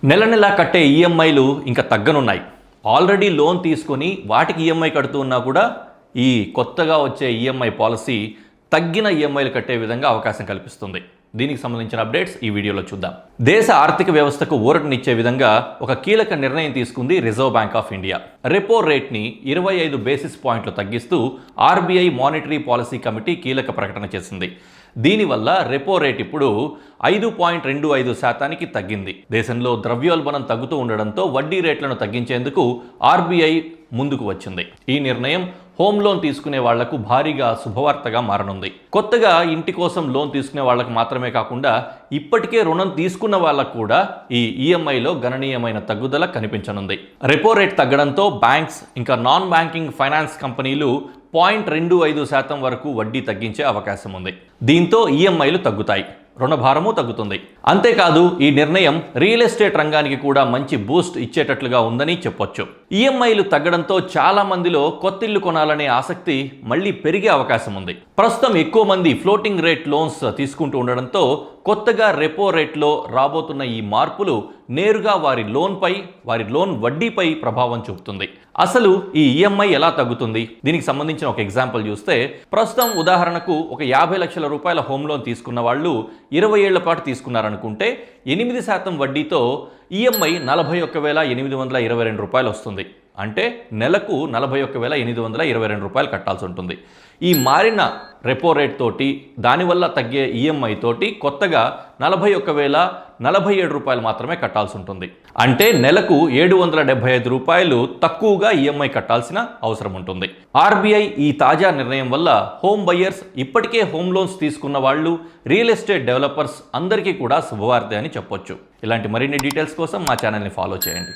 నెల నెలా కట్టే ఈఎంఐలు ఇంకా తగ్గనున్నాయి. ఆల్రెడీ లోన్ తీసుకొని వాటికి ఈఎంఐ కడుతూ ఉన్నా కూడా ఈ కొత్తగా వచ్చే ఈఎంఐ పాలసీ తగ్గిన ఈఎంఐలు కట్టే విధంగా అవకాశం కల్పిస్తుంది. దీనికి సంబంధించిన అప్డేట్స్ ఈ వీడియోలో చూద్దాం. దేశ ఆర్థిక వ్యవస్థకు ఊరటనిచ్చే విధంగా ఒక కీలక నిర్ణయం తీసుకుంది Reserve Bank of India. Repo రేట్ని 25 బేసిస్ పాయింట్లు తగ్గిస్తూ ఆర్బీఐ మానిటరీ పాలసీ కమిటీ కీలక ప్రకటన చేసింది. దీనివల్ల రెపో రేట్ ఇప్పుడు 5.25% తగ్గింది. దేశంలో ద్రవ్యోల్బణం తగ్గుతూ ఉండడంతో వడ్డీ రేట్లను తగ్గించేందుకు ఆర్బీఐ ముందుకు వచ్చింది. ఈ నిర్ణయం హోమ్ లోన్ తీసుకునే వాళ్లకు భారీగా శుభవార్తగా మారనుంది. కొత్తగా ఇంటి కోసం లోన్ తీసుకునే వాళ్లకు మాత్రమే కాకుండా ఇప్పటికే రుణం తీసుకున్న వాళ్లకు కూడా ఈ ఈఎంఐలో గణనీయమైన తగ్గుదల కనిపించనుంది. రెపో రేట్ తగ్గడంతో బ్యాంక్స్ ఇంకా నాన్ బ్యాంకింగ్ ఫైనాన్స్ కంపెనీలు 0.25% వరకు వడ్డీ తగ్గించే అవకాశం ఉంది. దీంతో ఈఎంఐలు తగ్గుతాయి, రుణభారము తగ్గుతుంది. అంతేకాదు ఈ నిర్ణయం రియల్ ఎస్టేట్ రంగానికి కూడా మంచి బూస్ట్ ఇచ్చేటట్లుగా ఉందని చెప్పొచ్చు. ఈఎంఐలు తగ్గడంతో చాలా మందిలో కొత్తిల్లు కొనాలనే ఆసక్తి మళ్ళీ పెరిగే అవకాశం ఉంది. ప్రస్తుతం ఎక్కువ మంది ఫ్లోటింగ్ రేట్ లోన్స్ తీసుకుంటూ ఉండడంతో కొత్తగా రెపో రేట్లో రాబోతున్న ఈ మార్పులు నేరుగా వారి లోన్ వడ్డీపై ప్రభావం చూపుతుంది. అసలు ఈ ఈఎంఐ ఎలా తగ్గుతుంది? దీనికి సంబంధించిన ఒక ఎగ్జాంపుల్ చూస్తే, ప్రస్తుతం ఉదాహరణకు ఒక 50 లక్షల రూపాయల హోమ్ లోన్ తీసుకున్న వాళ్ళు 20 ఏళ్ల పాటు తీసుకున్నారనుకుంటే 8% వడ్డీతో ఈఎంఐ 41,822 రూపాయలు వస్తుంది. అంటే నెలకు 41,822 రూపాయలు కట్టాల్సి ఉంటుంది. ఈ మారిన రెపో రేట్ తోటి దానివల్ల తగ్గే ఈఎంఐ తోటి కొత్తగా 41,047 రూపాయలు మాత్రమే కట్టాల్సి ఉంటుంది. అంటే నెలకు 775 రూపాయలు తక్కువగా ఈఎంఐ కట్టాల్సిన అవసరం ఉంటుంది. ఆర్బీఐ ఈ తాజా నిర్ణయం వల్ల హోమ్ బయ్యర్స్, ఇప్పటికే హోమ్ లోన్స్ తీసుకున్న వాళ్ళు, రియల్ ఎస్టేట్ డెవలపర్స్ అందరికీ కూడా శుభవార్త అని చెప్పొచ్చు. ఇలాంటి మరిన్ని డీటెయిల్స్ కోసం మా ఛానల్ని ఫాలో చేయండి.